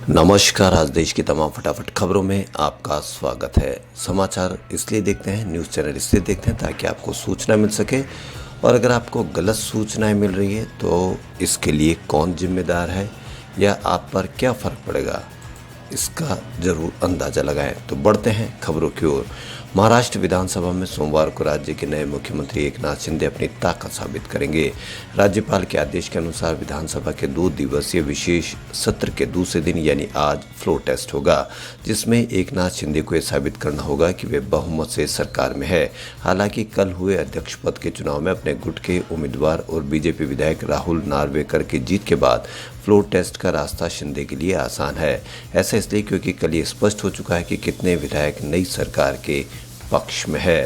नमस्कार। आज देश की तमाम फटाफट खबरों में आपका स्वागत है। समाचार इसलिए देखते हैं, न्यूज़ चैनल इसलिए देखते हैं ताकि आपको सूचना मिल सके। और अगर आपको गलत सूचनाएं मिल रही है तो इसके लिए कौन जिम्मेदार है या आप पर क्या फ़र्क पड़ेगा, इसका जरूर अंदाज़ा लगाएं। तो बढ़ते हैं खबरों की ओर। महाराष्ट्र विधानसभा में सोमवार को राज्य के नए मुख्यमंत्री एकनाथ शिंदे अपनी ताकत साबित करेंगे। राज्यपाल के आदेश के अनुसार विधानसभा के 2 दिवसीय विशेष सत्र के दूसरे दिन यानी आज फ्लोर टेस्ट होगा, जिसमें एकनाथ शिंदे को यह साबित करना होगा कि वे बहुमत से सरकार में है। हालांकि कल हुए अध्यक्ष पद के चुनाव में अपने गुट के उम्मीदवार और बीजेपी विधायक राहुल नार्वेकर की जीत के बाद फ्लोर टेस्ट का रास्ता शिंदे के लिए आसान है। ऐसा इसलिए क्योंकि कल ये स्पष्ट हो चुका है कि कितने विधायक नई सरकार के पक्ष में है।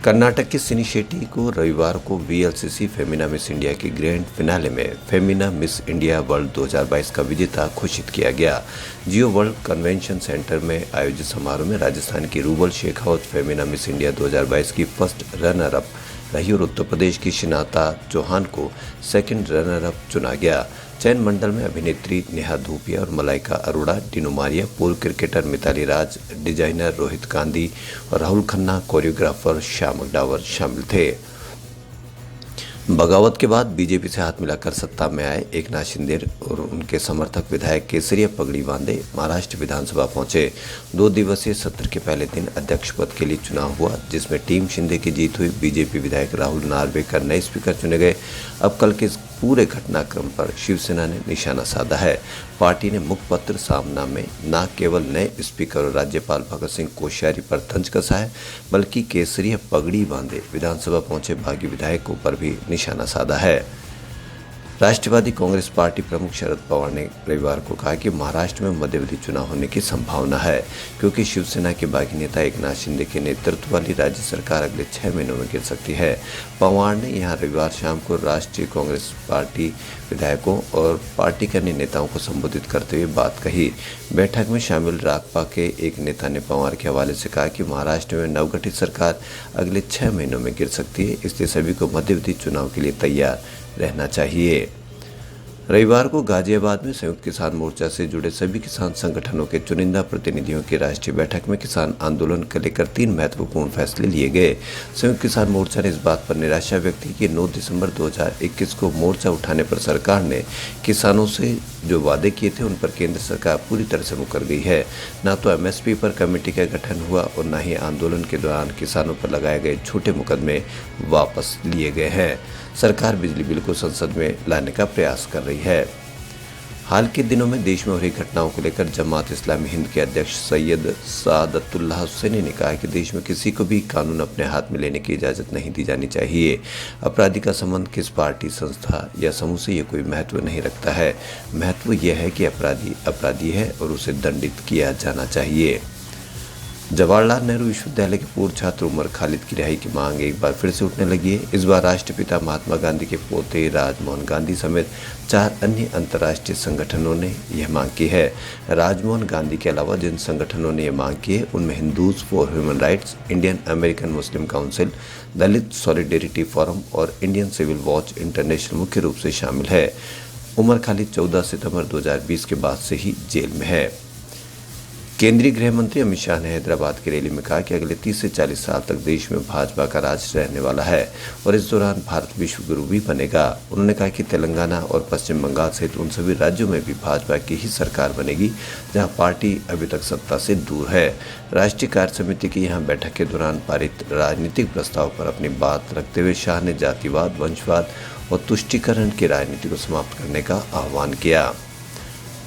कर्नाटक की सिनी शेट्टी को रविवार को वीएलसीसी फेमिना मिस इंडिया की ग्रैंड फिनाले में फेमिना मिस इंडिया वर्ल्ड 2022 का विजेता घोषित किया गया। जियो वर्ल्ड कन्वेंशन सेंटर में आयोजित समारोह में राजस्थान की rouble Shekhawat Femina miss India 2022 की फर्स्ट रनर अप रही और उत्तर प्रदेश की शिनाता चौहान को सेकंड रनर अप चुना गया। चयन मंडल में अभिनेत्री नेहा धूपिया और मलाइका अरोड़ा, डिनो मारिया, पूर्व क्रिकेटर मिताली राज, डिजाइनर रोहित गांधी और राहुल खन्ना, कोरियोग्राफर श्याम अग्डावर शामिल थे। बगावत के बाद बीजेपी से हाथ मिलाकर सत्ता में आए एकनाथ शिंदे और उनके समर्थक विधायक केसरिया पगड़ी बांधे महाराष्ट्र विधानसभा पहुंचे। 2 दिवसीय सत्र के पहले दिन अध्यक्ष पद के लिए चुनाव हुआ, जिसमें टीम शिंदे की जीत हुई। बीजेपी विधायक राहुल नार्वेकर नए स्पीकर चुने गए। अब कल के पूरे घटनाक्रम पर शिवसेना ने निशाना साधा है। पार्टी ने मुखपत्र सामना में न केवल नए स्पीकर और राज्यपाल भगत सिंह कोश्यारी पर तंज कसा है, बल्कि केसरिया पगड़ी बांधे विधानसभा पहुंचे बागी विधायकों पर भी निशाना साधा है। राष्ट्रवादी कांग्रेस पार्टी प्रमुख शरद पवार ने रविवार को कहा कि महाराष्ट्र में मध्यावधि चुनाव होने की संभावना है, क्योंकि शिवसेना के बागी नेता एकनाथ शिंदे के नेतृत्व वाली राज्य सरकार अगले 6 महीनों में गिर सकती है। पवार ने यहां रविवार शाम को राष्ट्रीय कांग्रेस पार्टी विधायकों और पार्टी के अन्य नेताओं को संबोधित करते हुए बात कही। बैठक में शामिल राकपा के एक नेता ने पवार के हवाले से कहा कि महाराष्ट्र में नवगठित सरकार अगले 6 महीनों में गिर सकती है, इसलिए सभी को मध्यावधि चुनाव के लिए तैयार रहना चाहिए। रविवार को गाजियाबाद में संयुक्त किसान मोर्चा से जुड़े सभी किसान संगठनों के चुनिंदा प्रतिनिधियों की राष्ट्रीय बैठक में किसान आंदोलन को लेकर 3 महत्वपूर्ण फैसले लिए गए। संयुक्त किसान मोर्चा ने इस बात पर निराशा व्यक्त की कि 9 दिसंबर 2021 को मोर्चा उठाने पर सरकार ने किसानों से जो वादे किए थे उन पर केंद्र सरकार पूरी तरह से मुकर गई है। न तो एमएसपी पर कमेटी का गठन हुआ और न ही आंदोलन के दौरान किसानों पर लगाए गए झूठे मुकदमे वापस लिए गए हैं। सरकार बिजली बिल को संसद में लाने का प्रयास कर रही है। हाल के दिनों में देश में हो रही घटनाओं को लेकर जमात इस्लामी हिंद के अध्यक्ष सैयद सादतुल्लाह हुसैनी ने कहा कि देश में किसी को भी कानून अपने हाथ में लेने की इजाज़त नहीं दी जानी चाहिए। अपराधी का संबंध किस पार्टी, संस्था या समूह से ये कोई महत्व नहीं रखता है। महत्व यह है कि अपराधी अपराधी है और उसे दंडित किया जाना चाहिए। जवाहरलाल नेहरू विश्वविद्यालय के पूर्व छात्र उमर खालिद की रिहाई की मांग एक बार फिर से उठने लगी है। इस बार राष्ट्रपिता महात्मा गांधी के पोते राजमोहन गांधी समेत 4 अन्य अंतर्राष्ट्रीय संगठनों ने यह मांग की है। राजमोहन गांधी के अलावा जिन संगठनों ने यह मांग की है उनमें Hindus for human rights, Indian American Muslim council, Dalit solidarity forum और इंडियन सिविल वॉच इंटरनेशनल मुख्य रूप से शामिल है। उमर खालिद 14 सितंबर 2020 के बाद से ही जेल में है। केंद्रीय गृह मंत्री अमित शाह ने हैदराबाद की रैली में कहा कि अगले 30 से 40 साल तक देश में भाजपा का राज रहने वाला है और इस दौरान भारत विश्व गुरु भी बनेगा। उन्होंने कहा कि तेलंगाना और पश्चिम बंगाल सहित उन सभी राज्यों में भी भाजपा की ही सरकार बनेगी जहां पार्टी अभी तक सत्ता से दूर है। राष्ट्रीय कार्य समिति की यहां बैठक के दौरान पारित राजनीतिक प्रस्ताव पर अपनी बात रखते हुए शाह ने जातिवाद, वंशवाद और तुष्टीकरण की राजनीति को समाप्त करने का आह्वान किया।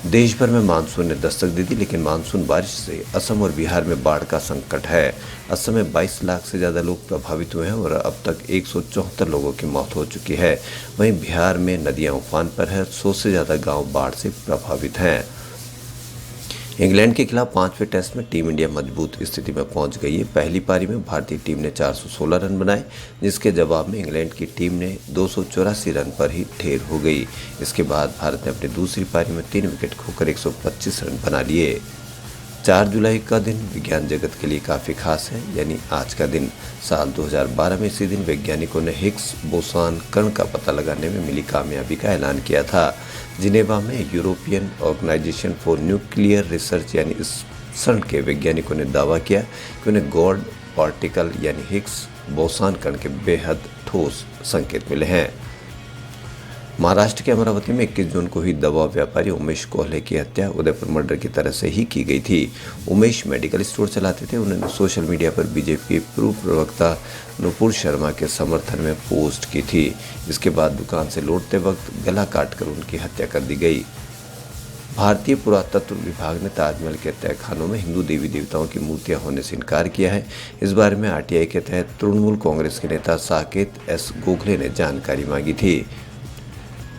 देश भर में मानसून ने दस्तक दी थी, लेकिन मानसून बारिश से असम और बिहार में बाढ़ का संकट है। असम में 22 लाख से ज़्यादा लोग प्रभावित हुए हैं और अब तक 174 लोगों की मौत हो चुकी है। वहीं बिहार में नदियां उफान पर है, 100 से ज़्यादा गांव बाढ़ से प्रभावित हैं। इंग्लैंड के खिलाफ 5वें टेस्ट में टीम इंडिया मजबूत स्थिति में पहुंच गई है। पहली पारी में भारतीय टीम ने 416 रन बनाए, जिसके जवाब में इंग्लैंड की टीम ने 284 रन पर ही ढेर हो गई। इसके बाद भारत ने अपनी दूसरी पारी में 3 विकेट खोकर 125 रन बना लिए। 4 जुलाई का दिन विज्ञान जगत के लिए काफ़ी खास है, यानी आज का दिन। साल 2012 में इसी दिन वैज्ञानिकों ने हिग्स बोसॉन कण का पता लगाने में मिली कामयाबी का ऐलान किया था। जिनेवा में European organization for nuclear research यानी CERN के वैज्ञानिकों ने दावा किया कि उन्हें गॉड पार्टिकल यानी हिग्स बोसॉन कण के बेहद ठोस संकेत मिले हैं। महाराष्ट्र के अमरावती में 21 जून को ही दवा व्यापारी उमेश कोहले की हत्या उदयपुर मर्डर की तरह से ही की गई थी। उमेश मेडिकल स्टोर चलाते थे। उन्होंने सोशल मीडिया पर बीजेपी पूर्व प्रवक्ता नुपुर शर्मा के समर्थन में पोस्ट की थी। इसके बाद दुकान से लौटते वक्त गला काटकर उनकी हत्या कर दी गई। भारतीय पुरातत्व विभाग ने ताजमहल के तहखानों में हिंदू देवी देवताओं की मूर्तियां होने से इनकार किया है। इस बारे में RTI के तहत तृणमूल कांग्रेस के नेता साकेत S गोखले ने जानकारी मांगी थी।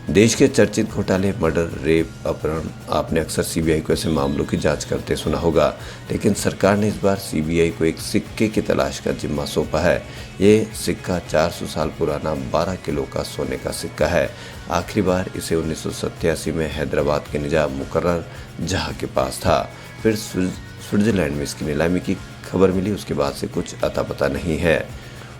देश के चर्चित घोटाले, मर्डर, रेप, अपहरण, आपने अक्सर CBI को ऐसे मामलों की जांच करते सुना होगा, लेकिन सरकार ने इस बार CBI को एक सिक्के की तलाश का जिम्मा सौंपा है। ये सिक्का 400 साल पुराना 12 किलो का सोने का सिक्का है। आखिरी बार इसे 1987 में हैदराबाद के निजाम मुकर्रर जहाँ के पास था। फिर स्विट्जरलैंड में इसकी नीलामी की खबर मिली, उसके बाद से कुछ अता पता नहीं है।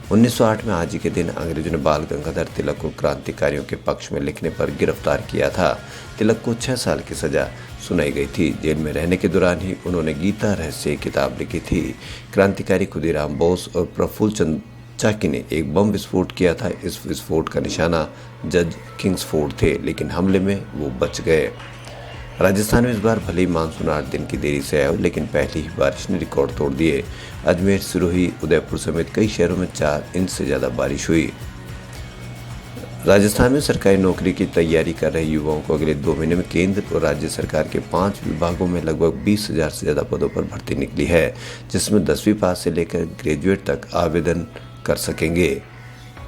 1908 में आज ही के दिन अंग्रेजों ने बाल गंगाधर तिलक को क्रांतिकारियों के पक्ष में लिखने पर गिरफ्तार किया था। तिलक को 6 साल की सजा सुनाई गई थी। जेल में रहने के दौरान ही उन्होंने गीता रहस्य किताब लिखी थी। क्रांतिकारी खुदीराम बोस और प्रफुल्ल चंद्र चाकी ने एक बम विस्फोट किया था। इस विस्फोट का निशाना जज किंग्सफोर्ड थे, लेकिन हमले में वो बच गए। राजस्थान में इस बार भले ही मानसून 8 दिन की देरी से आया हो, लेकिन पहली ही बारिश ने रिकॉर्ड तोड़ दिए। अजमेर, सिरोही, उदयपुर समेत कई शहरों में 4 इंच से ज़्यादा बारिश हुई। राजस्थान में सरकारी नौकरी की तैयारी कर रहे युवाओं को अगले 2 महीने में केंद्र और राज्य सरकार के 5 विभागों में लगभग 20,000 से ज़्यादा पदों पर भर्ती निकली है, जिसमें 10वीं पास से लेकर ग्रेजुएट तक आवेदन कर सकेंगे।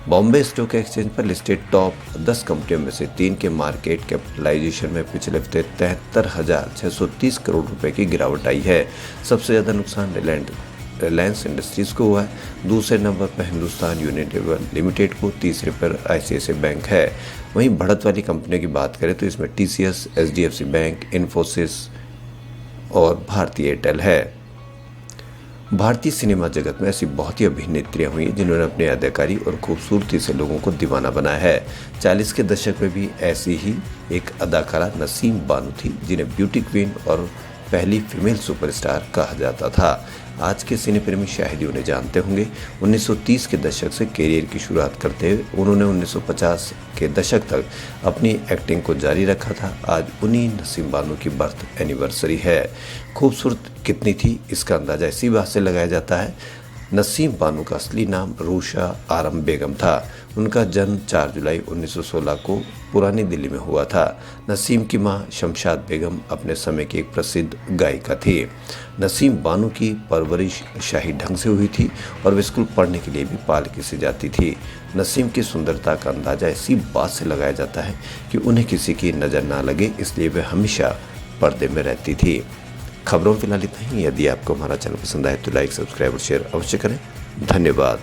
बॉम्बे स्टॉक एक्सचेंज पर लिस्टेड टॉप 10 कंपनियों में से 3 के मार्केट कैपिटलाइजेशन में पिछले हफ्ते 73,630 करोड़ रुपए की गिरावट आई है। सबसे ज़्यादा नुकसान रिलायंस इंडस्ट्रीज को हुआ है। दूसरे नंबर पर हिंदुस्तान यूनिलीवर लिमिटेड को, तीसरे पर ICICI बैंक है। वहीं बढ़त वाली कंपनियों की बात करें तो इसमें TCS, HDFC बैंक, इन्फोसिस और भारतीय एयरटेल है। भारतीय सिनेमा जगत में ऐसी बहुत ही अभिनेत्रियां हुई जिन्होंने अपनी अदाकारी और खूबसूरती से लोगों को दीवाना बनाया है। 40 के दशक में भी ऐसी ही एक अदाकारा नसीम बानो थी, जिन्हें ब्यूटी क्वीन और पहली फीमेल सुपरस्टार कहा जाता था। आज के सिने प्रेमी शायद ही उन्हें जानते होंगे। 1930 के दशक से करियर की शुरुआत करते हुए उन्होंने 1950 के दशक तक अपनी एक्टिंग को जारी रखा था। आज उन्हीं नसीम बानो की बर्थ एनिवर्सरी है। खूबसूरत कितनी थी इसका अंदाजा इसी बात से लगाया जाता है। नसीम बानो का असली नाम रूशा आरम बेगम था। उनका जन्म 4 जुलाई 1916 को पुरानी दिल्ली में हुआ था। नसीम की मां शमशाद बेगम अपने समय की एक प्रसिद्ध गायिका थी। नसीम बानो की परवरिश शाही ढंग से हुई थी और वे स्कूल पढ़ने के लिए भी पालकी से जाती थी। नसीम की सुंदरता का अंदाजा इसी बात से लगाया जाता है कि उन्हें किसी की नज़र ना लगे, इसलिए वे हमेशा पर्दे में रहती थी। खबरों फिलहाल इतना ही। यदि आपको हमारा चैनल पसंद आए तो लाइक, सब्सक्राइब और शेयर अवश्य करें। धन्यवाद।